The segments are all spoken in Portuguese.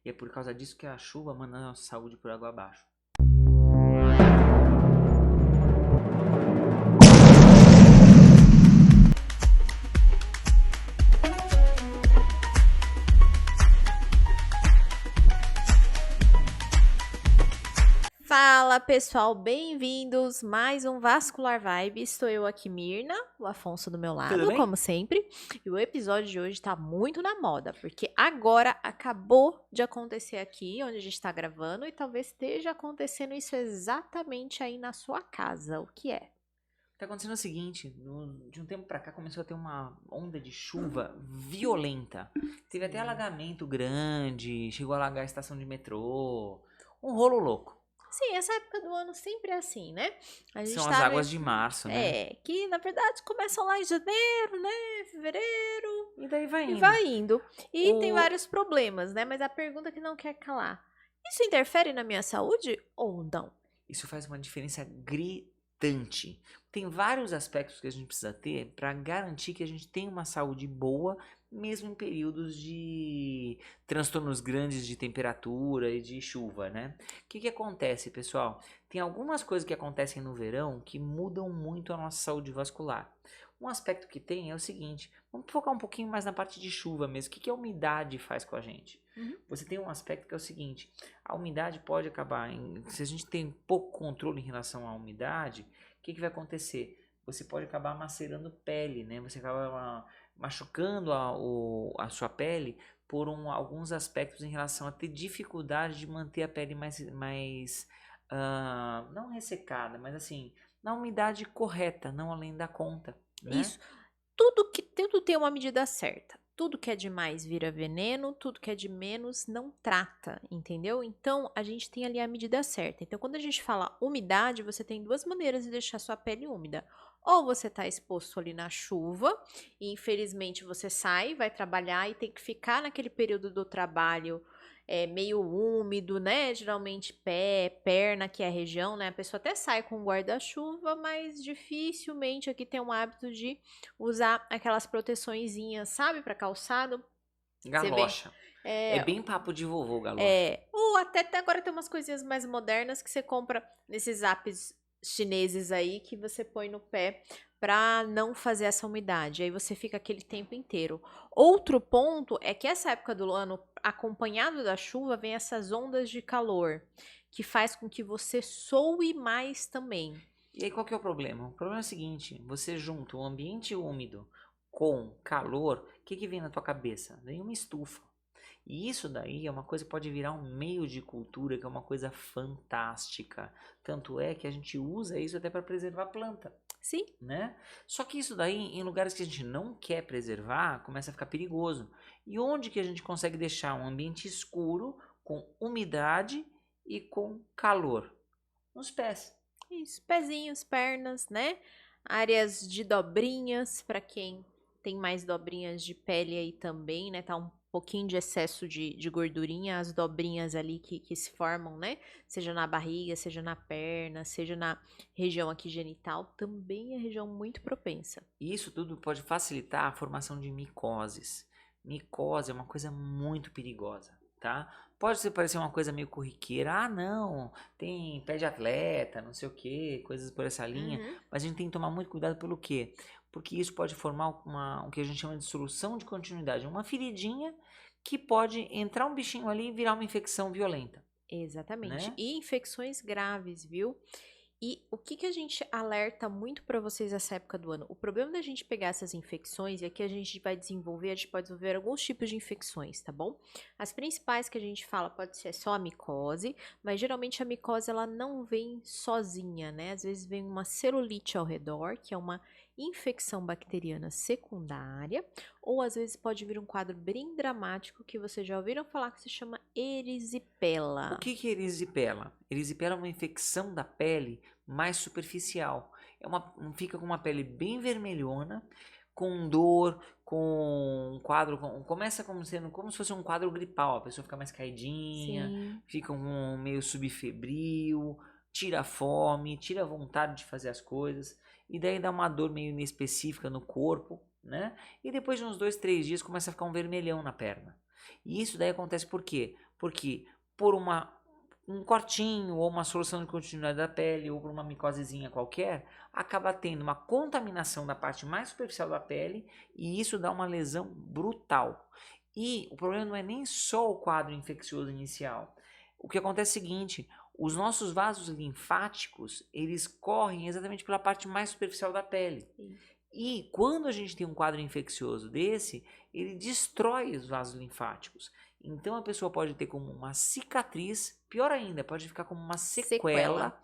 E é por causa disso que a chuva manda a nossa saúde por água abaixo. Fala pessoal, bem-vindos mais um Vascular Vibe. Estou eu aqui, Mirna, o Afonso do meu Tudo lado, bem? como sempre. E o episódio de hoje tá muito na moda, porque agora acabou de acontecer aqui, onde a gente tá gravando, e talvez esteja acontecendo isso exatamente aí na sua casa. O que é? Tá acontecendo o seguinte, de um tempo pra cá começou a ter uma onda de chuva violenta. Teve até alagamento grande, chegou a alagar a estação de metrô. Um rolo louco. Sim, essa época do ano sempre é assim, né? A gente São as tá águas de março, né? que na verdade começam lá em janeiro, né? Fevereiro. E daí vai E indo. vai indo. E tem O... vários problemas, né? Mas a pergunta que não quer calar: isso interfere na minha saúde ou não? Isso faz uma diferença gritante. Tem vários aspectos que a gente precisa ter para garantir que a gente tem uma saúde boa, mesmo em períodos de transtornos grandes de temperatura e de chuva, né? O que acontece, pessoal? Tem algumas coisas que acontecem no verão que mudam muito a nossa saúde vascular. Um aspecto que tem é o seguinte, vamos focar um pouquinho mais na parte de chuva mesmo. O que a umidade faz com a gente? Você tem um aspecto que é o seguinte, a umidade pode acabar, se a gente tem pouco controle em relação à umidade, o que vai acontecer? Você pode acabar macerando pele, né? Você acaba machucando a sua pele por alguns aspectos em relação a ter dificuldade de manter a pele mais não ressecada, mas assim, na umidade correta, não além da conta, né? Isso. Tudo tem uma medida certa. Tudo que é demais vira veneno, tudo que é de menos não trata, entendeu? Então a gente tem ali a medida certa. Então quando a gente fala umidade, você tem duas maneiras de deixar sua pele úmida. Ou você está exposto ali na chuva, e infelizmente você sai, vai trabalhar e tem que ficar naquele período do trabalho meio úmido, né? Geralmente pé, perna, que é a região, né? A pessoa até sai com guarda-chuva, mas dificilmente aqui tem um hábito de usar aquelas proteçõezinhas, sabe, para calçado. Você vê. Galocha. É bem papo de vovô, galocha. Ou até agora tem umas coisinhas mais modernas que você compra nesses apps chineses aí que você põe no pé para não fazer essa umidade. Aí você fica aquele tempo inteiro. Outro ponto é que essa época do ano, acompanhado da chuva, vem essas ondas de calor que faz com que você soe mais também. E aí qual que é o problema? O problema é o seguinte, você junta o ambiente úmido com calor, o que vem na tua cabeça? Vem uma estufa. E isso daí é uma coisa que pode virar um meio de cultura, que é uma coisa fantástica. Tanto é que a gente usa isso até para preservar a planta. Sim. Né? Só que isso daí, em lugares que a gente não quer preservar, começa a ficar perigoso. E onde que a gente consegue deixar um ambiente escuro, com umidade e com calor? Nos pés. Isso, pezinhos, pernas, né? Áreas de dobrinhas, para quem tem mais dobrinhas de pele aí também, né? Tá um pouquinho de excesso de gordurinha, as dobrinhas ali que se formam, né? Seja na barriga, seja na perna, seja na região aqui genital, também é região muito propensa. E isso tudo pode facilitar a formação de micoses. Micose é uma coisa muito perigosa, tá? Pode parecer uma coisa meio corriqueira. Ah, não, tem pé de atleta, não sei o que, coisas por essa linha. Mas a gente tem que tomar muito cuidado pelo quê? Porque isso pode formar o que a gente chama de solução de continuidade. Uma feridinha que pode entrar um bichinho ali e virar uma infecção violenta. Exatamente. Né? E infecções graves, viu? E o que a gente alerta muito para vocês nessa época do ano? O problema da gente pegar essas infecções, e aqui a gente vai desenvolver, a gente pode desenvolver alguns tipos de infecções, tá bom? As principais que a gente fala pode ser só a micose, mas geralmente a micose ela não vem sozinha, né? Às vezes vem uma celulite ao redor, que é uma infecção bacteriana secundária, ou às vezes pode vir um quadro bem dramático que vocês já ouviram falar que se chama erisipela. O que é erisipela? Erisipela é uma infecção da pele mais superficial. Fica com uma pele bem vermelhona, com dor, com um quadro, começa como se fosse um quadro gripal, a pessoa fica mais caidinha, Sim. fica meio subfebril, tira a fome, tira a vontade de fazer as coisas, e daí dá uma dor meio inespecífica no corpo, né? E depois de uns 2, 3 dias começa a ficar um vermelhão na perna. E isso daí acontece por quê? Porque por um cortinho ou uma solução de continuidade da pele ou por uma micosezinha qualquer, acaba tendo uma contaminação da parte mais superficial da pele e isso dá uma lesão brutal. E o problema não é nem só o quadro infeccioso inicial. O que acontece é o seguinte, os nossos vasos linfáticos, eles correm exatamente pela parte mais superficial da pele. Sim. E quando a gente tem um quadro infeccioso desse, ele destrói os vasos linfáticos. Então a pessoa pode ter como uma cicatriz, pior ainda, pode ficar como uma sequela,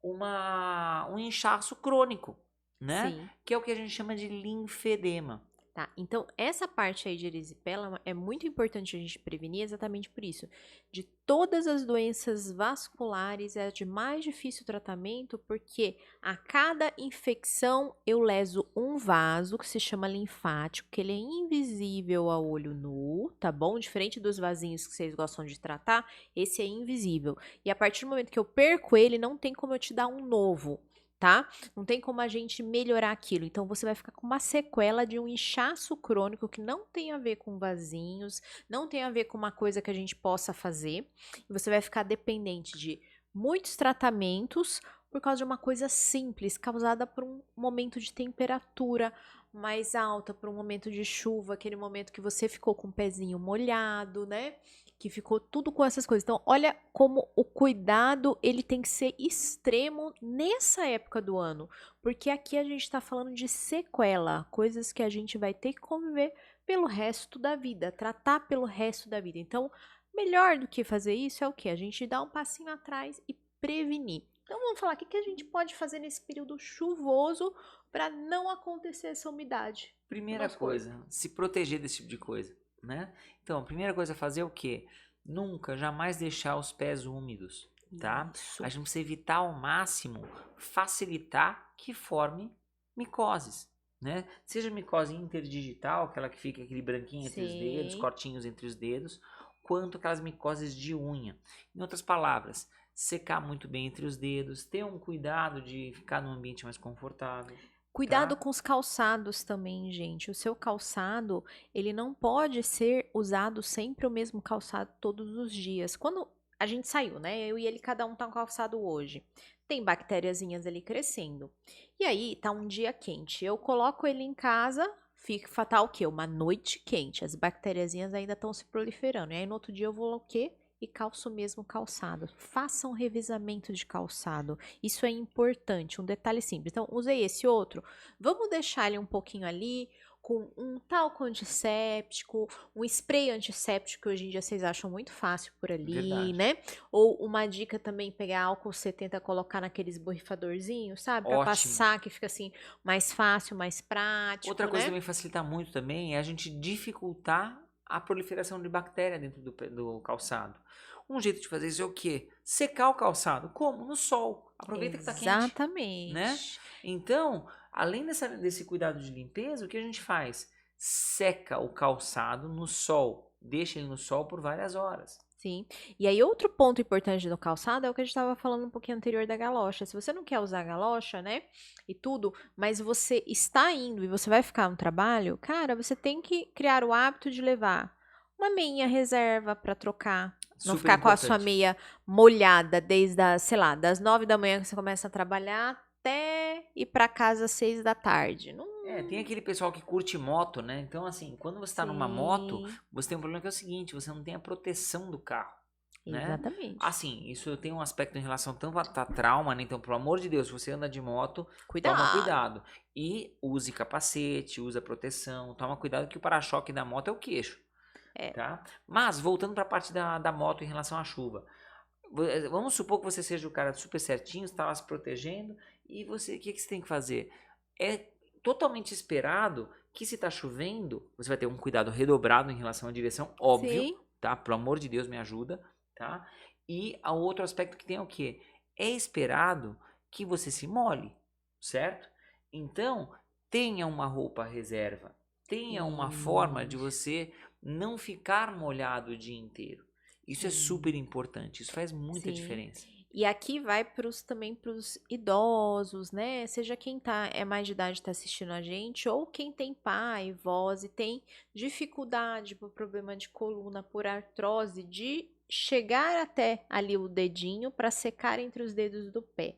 um inchaço crônico, né? Sim. Que é o que a gente chama de linfedema. Tá, então essa parte aí de erisipela é muito importante a gente prevenir exatamente por isso. De todas as doenças vasculares, é a de mais difícil tratamento, porque a cada infecção eu leso um vaso que se chama linfático, que ele é invisível ao olho nu, tá bom? Diferente dos vasinhos que vocês gostam de tratar, esse é invisível. E a partir do momento que eu perco ele, não tem como eu te dar um novo. Tá? Não tem como a gente melhorar aquilo. Então, você vai ficar com uma sequela de um inchaço crônico que não tem a ver com vasinhos, não tem a ver com uma coisa que a gente possa fazer. E você vai ficar dependente de muitos tratamentos por causa de uma coisa simples, causada por um momento de temperatura mais alta, por um momento de chuva, aquele momento que você ficou com o pezinho molhado, né? Que ficou tudo com essas coisas. Então, olha como o cuidado ele tem que ser extremo nessa época do ano, porque aqui a gente está falando de sequela, coisas que a gente vai ter que conviver pelo resto da vida, tratar pelo resto da vida. Então, melhor do que fazer isso é o que? A gente dá um passinho atrás e prevenir. Então, vamos falar o que a gente pode fazer nesse período chuvoso para não acontecer essa umidade. Primeira coisa, se proteger desse tipo de coisa, né? Então, a primeira coisa é fazer o quê? Nunca, jamais deixar os pés úmidos, tá? Isso. A gente precisa evitar ao máximo facilitar que forme micoses, né? Seja micose interdigital, aquela que fica aquele branquinho entre os dedos, Sim. cortinhos entre os dedos, quanto aquelas micoses de unha. Em outras palavras, secar muito bem entre os dedos, ter um cuidado de ficar num ambiente mais confortável. Cuidado Tá? com os calçados também, gente. O seu calçado, ele não pode ser usado sempre o mesmo calçado todos os dias. Quando a gente saiu, né? Eu e ele, cada um tá um calçado hoje. Tem bactériazinhas ali crescendo. E aí, tá um dia quente. Eu coloco ele em casa, fica fatal o quê? Uma noite quente. As bactériazinhas ainda estão se proliferando. E aí, no outro dia, eu vou o quê? E calço o mesmo calçado. Faça um revisamento de calçado. Isso é importante, um detalhe simples. Então, usei esse outro. Vamos deixar ele um pouquinho ali com um talco antisséptico, um spray antisséptico que hoje em dia vocês acham muito fácil por ali, Verdade. né? Ou uma dica também, pegar álcool 70 colocar naqueles borrifadorzinhos, sabe? Pra Ótimo. passar, que fica assim mais fácil, mais prático, Outra coisa que né? também facilita muito também é a gente dificultar a proliferação de bactéria dentro do calçado. Um jeito de fazer isso é o quê? Secar o calçado. Como? No sol. Aproveita que está quente, Exatamente. né? Então, além desse cuidado de limpeza, o que a gente faz? Seca o calçado no sol. Deixa ele no sol por várias horas. Sim. E aí, outro ponto importante do calçado é o que a gente estava falando um pouquinho anterior da galocha. Se você não quer usar a galocha, né? E tudo, mas você está indo e você vai ficar no trabalho, cara, você tem que criar o hábito de levar uma meinha reserva para trocar. Não Super ficar com a sua importante. meia molhada desde as, sei lá, das 9 da manhã que você começa a trabalhar até ir para casa às 6 da tarde. Não. Tem aquele pessoal que curte moto, né? Então, assim, quando você está numa moto, Sim, você tem um problema que é o seguinte, você não tem a proteção do carro, né? exatamente. Assim, isso tem um aspecto em relação tanto a trauma, né? Então, pelo amor de Deus, se você anda de moto, Cuidado. toma cuidado. E use capacete, usa proteção, toma cuidado que o para-choque da moto é o queixo, tá? Mas, voltando para a parte da moto em relação à chuva. Vamos supor que você seja o cara super certinho, está lá se protegendo, e você, o que você tem que fazer? É totalmente esperado que se está chovendo, você vai ter um cuidado redobrado em relação à direção, óbvio, Sim. tá? Pelo amor de Deus, me ajuda, tá? E o outro aspecto que tem é o quê? É esperado que você se molhe, certo? Então, tenha uma roupa reserva, tenha uma forma de você não ficar molhado o dia inteiro. Isso é super importante, isso faz muita diferença. E aqui vai também para os idosos, né? Seja quem é mais de idade está assistindo a gente, ou quem tem pai, voz e tem dificuldade por problema de coluna, por artrose, de chegar até ali o dedinho para secar entre os dedos do pé.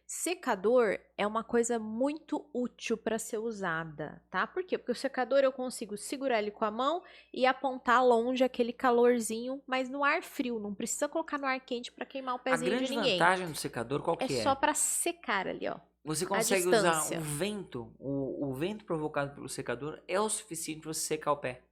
Secador é uma coisa muito útil para ser usada, tá? Por quê? Porque o secador eu consigo segurar ele com a mão e apontar longe aquele calorzinho, mas no ar frio, não precisa colocar no ar quente para queimar o A pezinho de grande ninguém. vantagem do secador qual É que só é? para secar ali, ó. Você A consegue usar distância. o vento, o vento provocado pelo secador é o suficiente para você secar o pé.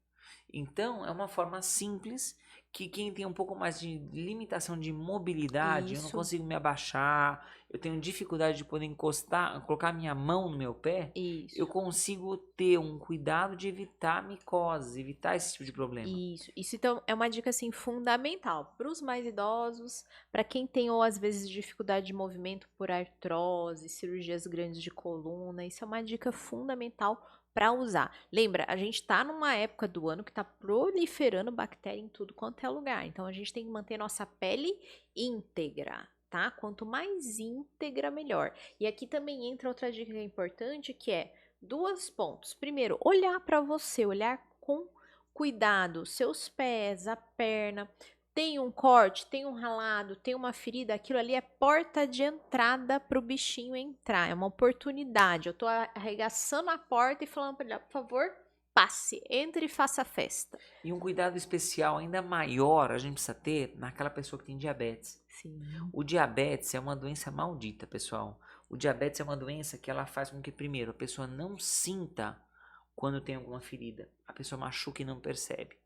Então, é uma forma simples que quem tem um pouco mais de limitação de mobilidade, eu não Isso, consigo me abaixar, eu tenho dificuldade de poder encostar, colocar minha mão no meu pé, eu isso. consigo ter um cuidado de evitar micoses, evitar esse tipo de problema. Isso então é uma dica assim fundamental para os mais idosos, para quem tem ou às vezes dificuldade de movimento por artrose, cirurgias grandes de coluna, isso é uma dica fundamental para usar. Lembra, a gente está numa época do ano que está proliferando bactéria em tudo quanto é lugar, então a gente tem que manter nossa pele íntegra. Tá? Quanto mais íntegra, melhor. E aqui também entra outra dica que é importante, que é 2 pontos. Primeiro, olhar para você, olhar com cuidado, seus pés, a perna. Tem um corte, tem um ralado, tem uma ferida, aquilo ali é porta de entrada para o bichinho entrar. É uma oportunidade. Eu tô arregaçando a porta e falando para ele, por favor, passe, entre e faça festa. E um cuidado especial ainda maior a gente precisa ter naquela pessoa que tem diabetes. Sim. O diabetes é uma doença maldita, pessoal. O diabetes é uma doença que ela faz com que, primeiro, a pessoa não sinta quando tem alguma ferida. A pessoa machuca e não percebe.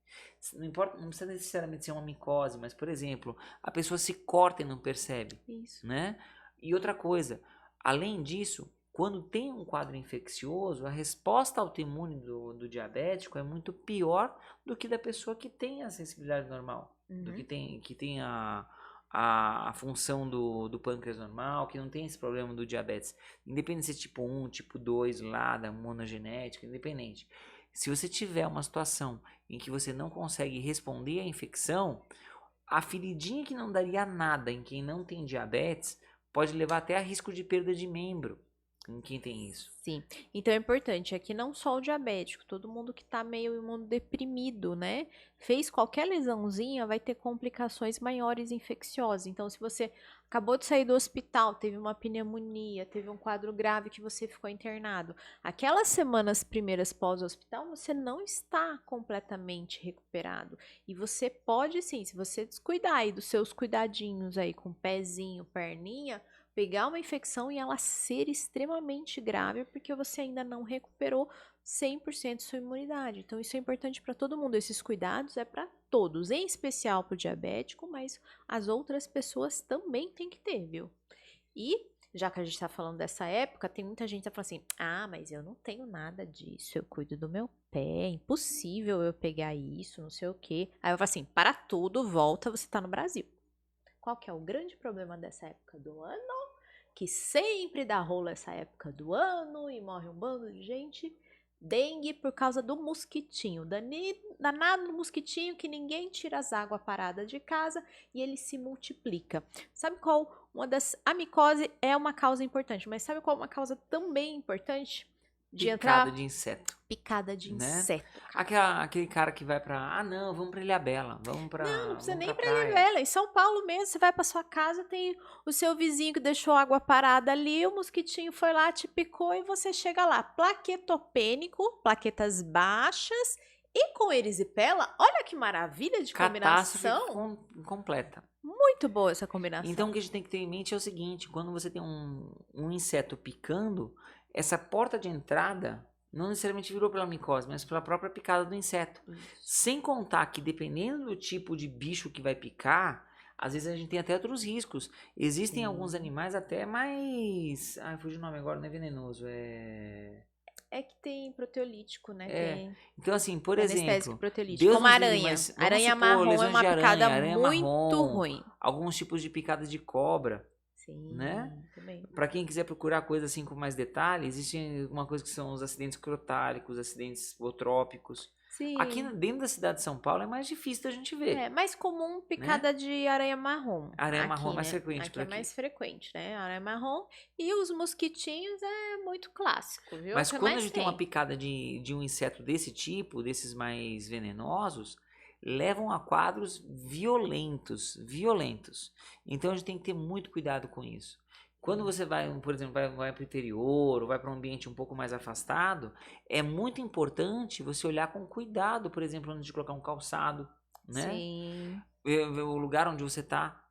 Não importa, não precisa necessariamente ser uma micose, mas, por exemplo, a pessoa se corta e não percebe, Isso. né? E outra coisa, além disso, quando tem um quadro infeccioso, a resposta autoimune do diabético é muito pior do que da pessoa que tem a sensibilidade normal, do Uhum. que tem a função do pâncreas normal, que não tem esse problema do diabetes. Independente se é tipo 1, tipo 2, lá da monogenética, independente. Se você tiver uma situação em que você não consegue responder à infecção, a feridinha que não daria nada em quem não tem diabetes pode levar até a risco de perda de membro em quem tem isso. Sim, então é importante aqui não só o diabético, todo mundo que tá meio imunodeprimido, né? Fez qualquer lesãozinha, vai ter complicações maiores infecciosas. Então, se você acabou de sair do hospital, teve uma pneumonia, teve um quadro grave que você ficou internado, aquelas semanas primeiras pós-hospital, você não está completamente recuperado. E você pode sim, se você descuidar aí dos seus cuidadinhos aí com pezinho, perninha, pegar uma infecção e ela ser extremamente grave porque você ainda não recuperou 100% sua imunidade. Então isso é importante para todo mundo. Esses cuidados é para todos, em especial para o diabético, mas as outras pessoas também têm que ter, viu? E já que a gente está falando dessa época, tem muita gente que tá falando assim: ah, mas eu não tenho nada disso, eu cuido do meu pé, é impossível eu pegar isso, não sei o quê. Aí eu falo assim: para tudo, volta, você está no Brasil. Qual que é o grande problema dessa época do ano? Que sempre dá rolo essa época do ano e morre um bando de gente. Dengue por causa do mosquitinho. Danado mosquitinho que ninguém tira as águas paradas de casa e ele se multiplica. Sabe qual? A micose é uma causa importante, mas sabe qual uma causa também importante? De Picada entrar de inseto, picada de né? inseto. Cara. Aquele cara que vai pra, não, vamos pra Ilhabela, Não precisa vamos nem pra ir pra praia. Ilhavela. Em São Paulo mesmo, você vai pra sua casa, tem o seu vizinho que deixou água parada ali, o mosquitinho foi lá, te picou e você chega lá. Plaquetopênico, plaquetas baixas e com erisipela. Olha que maravilha de Catástrofe combinação. completa. Muito boa essa Então combinação. o que a gente tem que ter em mente é o seguinte, quando você tem um inseto picando, essa porta de entrada não necessariamente virou pela micose, mas pela própria picada do inseto. Isso. Sem contar que dependendo do tipo de bicho que vai picar, às vezes a gente tem até outros riscos. Existem alguns Sim. animais até mais... Ah, fugiu o nome agora, não é venenoso, É que tem proteolítico, né? É. Tem Então assim, por anestésico exemplo, proteolítico. Deus Como nos livre, aranha. mas vamos Aranha supor marrom é lesões uma de picada aranha muito marrom, ruim. alguns tipos de picadas de cobra, né? Sim, também. Para quem quiser procurar coisa assim com mais detalhe, existe uma coisa que são os acidentes crotálicos, acidentes botrópicos. Aqui Sim. dentro da cidade de São Paulo é mais difícil da gente É ver, mais comum né? picada de aranha marrom A aranha marrom é aqui, mais né? frequente Aqui por é aqui. mais frequente, né? Aranha marrom. E os mosquitinhos é muito clássico, viu? É o Mas que quando a mais gente tem uma tem. picada de um inseto desse tipo, desses mais venenosos, levam a quadros violentos. Então a gente tem que ter muito cuidado com isso. Quando você vai, por exemplo, vai para o interior ou vai para um ambiente um pouco mais afastado, é muito importante você olhar com cuidado, por exemplo, antes de colocar um calçado, né? Sim. Ver o lugar onde você tá?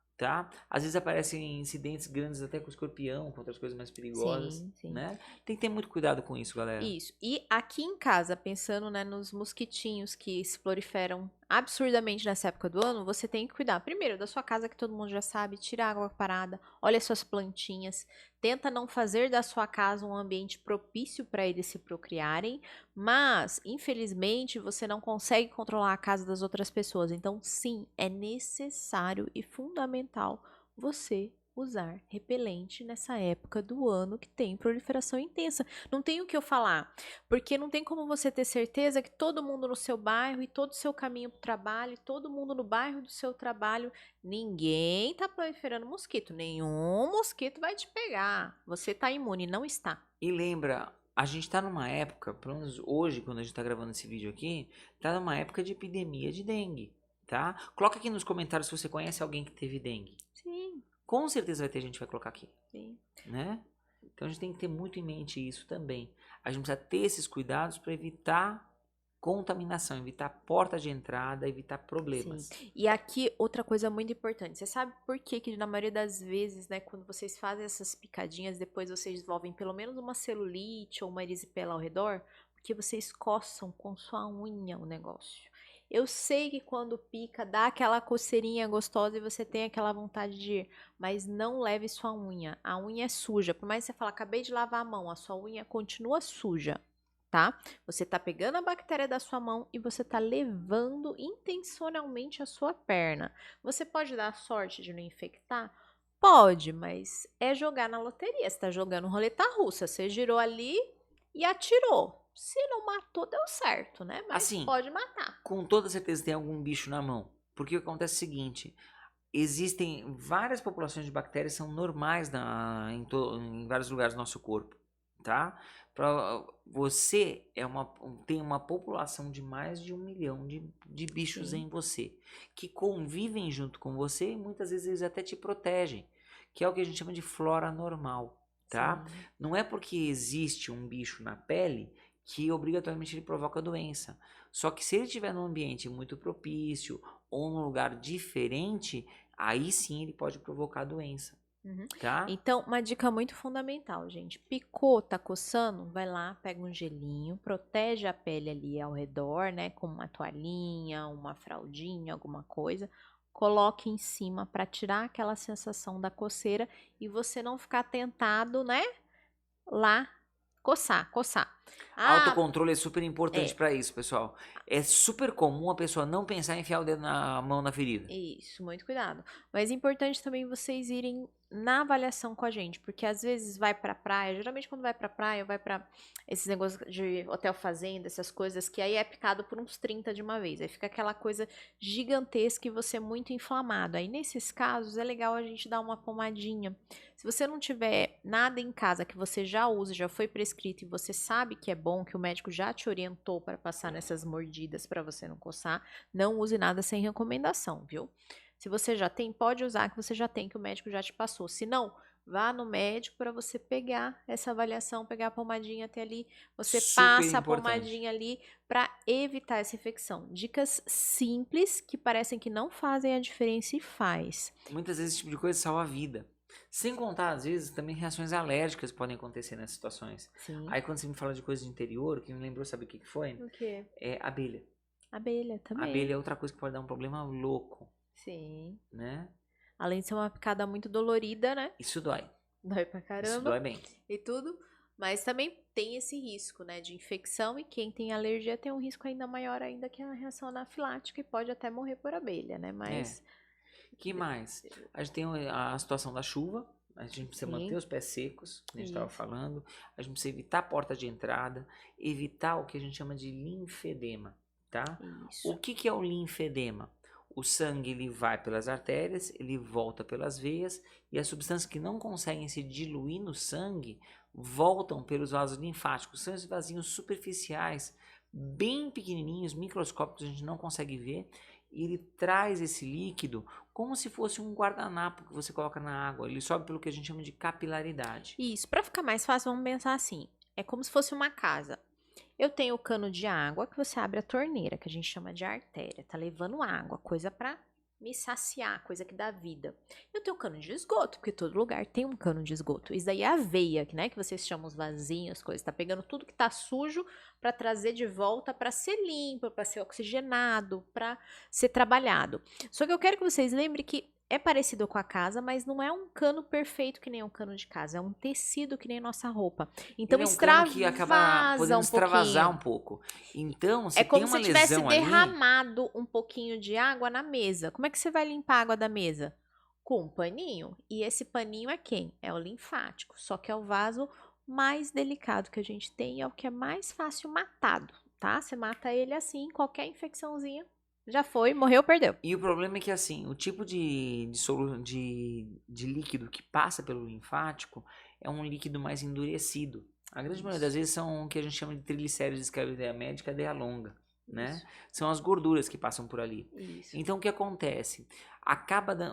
Às vezes aparecem incidentes grandes até com escorpião, com outras coisas mais perigosas, Sim. né? Tem que ter muito cuidado com isso, galera. Isso. E aqui em casa, pensando, né, nos mosquitinhos que se proliferam absurdamente nessa época do ano, você tem que cuidar, primeiro, da sua casa, que todo mundo já sabe, tira a água parada, olha as suas plantinhas, tenta não fazer da sua casa um ambiente propício para eles se procriarem, mas, infelizmente, você não consegue controlar a casa das outras pessoas. Então, sim, é necessário e fundamental você usar repelente nessa época do ano que tem proliferação intensa. Não tem o que eu falar, porque não tem como você ter certeza que todo mundo no seu bairro e todo o seu caminho para o trabalho, e todo mundo no bairro do seu trabalho, ninguém tá proliferando mosquito, nenhum mosquito vai te pegar. Você tá imune, não está. E lembra, a gente tá numa época, pelo menos hoje, quando a gente tá gravando esse vídeo aqui, tá numa época de epidemia de dengue, tá? Coloca aqui nos comentários se você conhece alguém que teve dengue. Sim, Com certeza vai ter gente que vai colocar aqui, sim. né? Então a gente tem que ter muito em mente isso também. A gente precisa ter esses cuidados para evitar contaminação, evitar porta de entrada, evitar problemas. Sim. E aqui, outra coisa muito importante. Você sabe por que que na maioria das vezes, né, quando vocês fazem essas picadinhas, depois vocês desenvolvem pelo menos uma celulite ou uma erisipela ao redor? Porque vocês coçam com sua unha o negócio. Eu sei que quando pica dá aquela coceirinha gostosa e você tem aquela vontade de ir, mas não leve sua unha. A unha é suja. Por mais que você fale, acabei de lavar a mão, a sua unha continua suja, tá? Você tá pegando a bactéria da sua mão e você tá levando intencionalmente a sua perna. Você pode dar a sorte de não infectar? Pode, mas é jogar na loteria. Você tá jogando roleta russa. Você girou ali e atirou. Se não matou, deu certo, né? Mas Assim, pode matar. com toda certeza tem algum bicho na mão. Porque o que acontece é o seguinte, existem várias populações de bactérias que são normais em vários lugares do nosso corpo, tá? Você tem uma população de mais de 1 milhão de bichos Sim. em você, que convivem junto com você e muitas vezes eles até te protegem, que é o que a gente chama de flora normal, tá? Sim. Não é porque existe um bicho na pele que obrigatoriamente ele provoca doença. Só que se ele estiver num ambiente muito propício ou num lugar diferente, aí sim ele pode provocar doença, Uhum. tá? Então, uma dica muito fundamental, gente. Picou, tá coçando? Vai lá, pega um gelinho, protege a pele ali ao redor, né? Com uma toalhinha, uma fraldinha, alguma coisa. Coloque em cima para tirar aquela sensação da coceira e você não ficar tentado, né? Lá coçar. Ah, Autocontrole é super importante é. para isso, pessoal. É super comum a pessoa não pensar em enfiar o dedo na mão na ferida. Isso, muito cuidado. Mas é importante também vocês irem na avaliação com a gente, porque às vezes vai pra praia, geralmente quando vai pra praia, vai pra esses negócios de hotel fazenda, essas coisas que aí é picado por uns 30 de uma vez. Aí fica aquela coisa gigantesca e você muito inflamado. Aí nesses casos é legal a gente dar uma pomadinha. Se você não tiver nada em casa que você já usa, já foi prescrito e você sabe que é bom, que o médico já te orientou para passar nessas mordidas para você não coçar, não use nada sem recomendação, viu? Se você já tem, pode usar que você já tem, que o médico já te passou. Se não, vá no médico para você pegar essa avaliação, pegar a pomadinha até ali. Você Super passa a importante. pomadinha ali para evitar essa infecção. Dicas simples que parecem que não fazem a diferença e faz. Muitas vezes esse tipo de coisa salva a vida. Sem contar, às vezes, também reações alérgicas podem acontecer nessas situações. Sim. Aí quando você me fala de coisa de interior, o que me lembrou, sabe o que foi? O quê? É abelha. Abelha também. Abelha é outra coisa que pode dar um problema louco, Sim. né? Além de ser uma picada muito dolorida, né? Isso dói. Dói pra Isso caramba. dói bem. E tudo. Mas também tem esse risco, né, de infecção, e quem tem alergia tem um risco ainda maior ainda, que é a reação anafilática, e pode até morrer por abelha, né? Mas Que mais? A gente tem a situação da chuva. A gente precisa Sim. manter os pés secos, que a gente estava Isso. falando. A gente precisa evitar a porta de entrada, evitar o que a gente chama de linfedema, tá? Isso. O que é o linfedema? O sangue ele vai pelas artérias, ele volta pelas veias e as substâncias que não conseguem se diluir no sangue voltam pelos vasos linfáticos. São esses vasinhos superficiais, bem pequenininhos, microscópicos, a gente não consegue ver e ele traz esse líquido como se fosse um guardanapo que você coloca na água. Ele sobe pelo que a gente chama de capilaridade. Isso, para ficar mais fácil, vamos pensar assim. É como se fosse uma casa. Eu tenho o cano de água que você abre a torneira, que a gente chama de artéria. Tá levando água, coisa para me saciar, coisa que dá vida. Eu tenho cano de esgoto, porque todo lugar tem um cano de esgoto. Isso daí é a veia, né, que vocês chamam os vasinhos, as coisas. Tá pegando tudo que tá sujo para trazer de volta para ser limpo, para ser oxigenado, para ser trabalhado. Só que eu quero que vocês lembrem que é parecido com a casa, mas não é um cano perfeito que nem um cano de casa. É um tecido que nem nossa roupa. Então Ele é um cano que acaba podendo extravasa um extravasar um pouquinho. pouco. Então, se É tem como uma se tivesse lesão ali, derramado um pouquinho de água na mesa. Como é que você vai limpar a água da mesa? Com um paninho. E esse paninho é quem? É o linfático. Só que é o vaso mais delicado que a gente tem e é o que é mais fácil matado, tá? Você mata ele assim, qualquer infecçãozinha já foi, morreu, perdeu. e o problema é que assim, o tipo de líquido que passa pelo linfático é um líquido mais endurecido. A grande maioria das vezes são o que a gente chama de triglicéridos de escala média e cadeia longa, né? Isso. São as gorduras que passam por ali. Isso. Então o que acontece?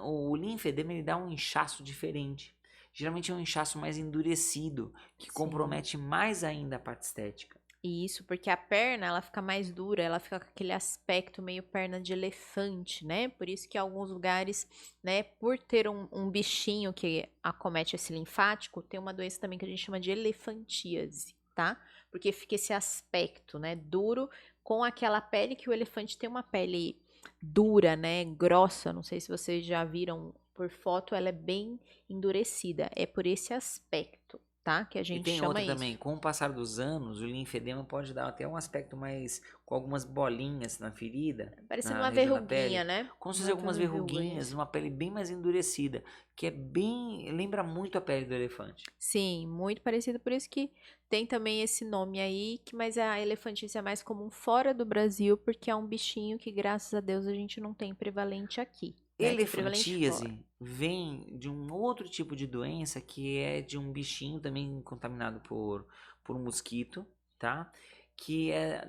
O linfedema ele dá um inchaço diferente. Geralmente é um inchaço mais endurecido, que Sim. compromete mais ainda a parte estética. Isso, porque a perna, ela fica mais dura, ela fica com aquele aspecto meio perna de elefante, né? Por isso que em alguns lugares, né, por ter um bichinho que acomete esse linfático, tem uma doença também que a gente chama de elefantíase, tá? Porque fica esse aspecto, né, duro, com aquela pele que o elefante tem uma pele dura, né, grossa, não sei se vocês já viram por foto, ela é bem endurecida, é por esse aspecto, tá? Que a E gente tem chama outra isso. também, com o passar dos anos, o linfedema pode dar até um aspecto mais com algumas bolinhas na ferida, Parecendo na uma região da verruguinha, pele, né? como se fosse algumas verruguinhas, verruguinhas. uma pele bem mais endurecida, que é bem, lembra muito a pele do elefante. Sim, muito parecido, por isso que tem também esse nome aí, mas a elefantíase é mais comum fora do Brasil, porque é um bichinho que, graças a Deus, a gente não tem prevalente aqui, né? Tem prevalente fora. Elefantíase vem de um outro tipo de doença que é de um bichinho também contaminado por um mosquito, tá? Que é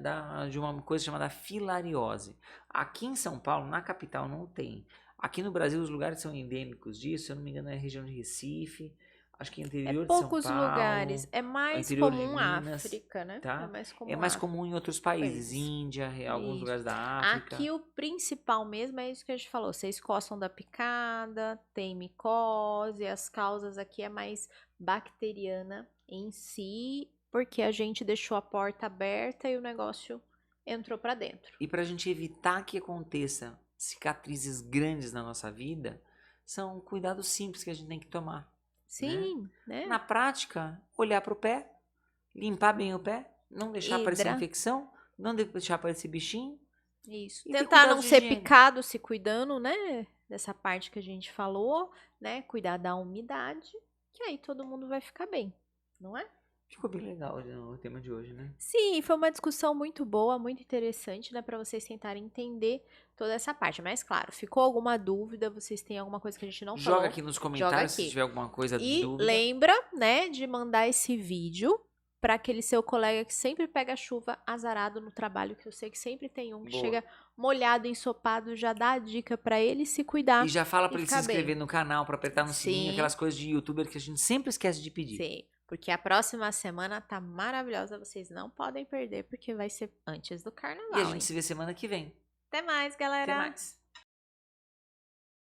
de uma coisa chamada filariose. Aqui em São Paulo, na capital, não tem. Aqui no Brasil, os lugares são endêmicos disso, se eu não me engano, é a região de Recife, acho que é É interior de São poucos lugares, Paulo, é mais interior de comum a Minas, África, né? É tá? mais É comum mais a comum em outros países, países. Índia, alguns Isso. lugares da África. Aqui o principal mesmo é isso que a gente falou. Vocês coçam da picada, tem micose, as causas aqui é mais bacteriana em si, porque a gente deixou a porta aberta e o negócio entrou pra dentro. E para a gente evitar que aconteça cicatrizes grandes na nossa vida, são cuidados simples que a gente tem que tomar. Sim, né? Na prática, olhar para o pé, limpar bem o pé, não deixar aparecer Hidra. infecção, não deixar aparecer bichinho Isso. e ter Tentar cuidado não de ser higiene. picado, se cuidando, né? Dessa parte que a gente falou, né? Cuidar da umidade, que aí todo mundo vai ficar bem, não é? Ficou bem legal o tema de hoje, né? Sim, foi uma discussão muito boa, muito interessante, né, para vocês tentarem entender toda essa parte. Mas claro, ficou alguma dúvida, vocês têm alguma coisa que a gente não Joga falou, aqui nos joga comentários se aqui. tiver alguma coisa de E dúvida. lembra, né, de mandar esse vídeo para aquele seu colega que sempre pega chuva azarado no trabalho, que eu sei que sempre tem um que Boa. chega molhado, ensopado, já dá a dica para ele se cuidar E já fala e para ele se ficar bem. inscrever no canal, para apertar no sininho, Sim. aquelas coisas de youtuber que a gente sempre esquece de pedir. Sim, porque a próxima semana tá maravilhosa, vocês não podem perder, porque vai ser antes do carnaval, E a gente hein? se vê semana que vem. Até mais, galera! Até mais.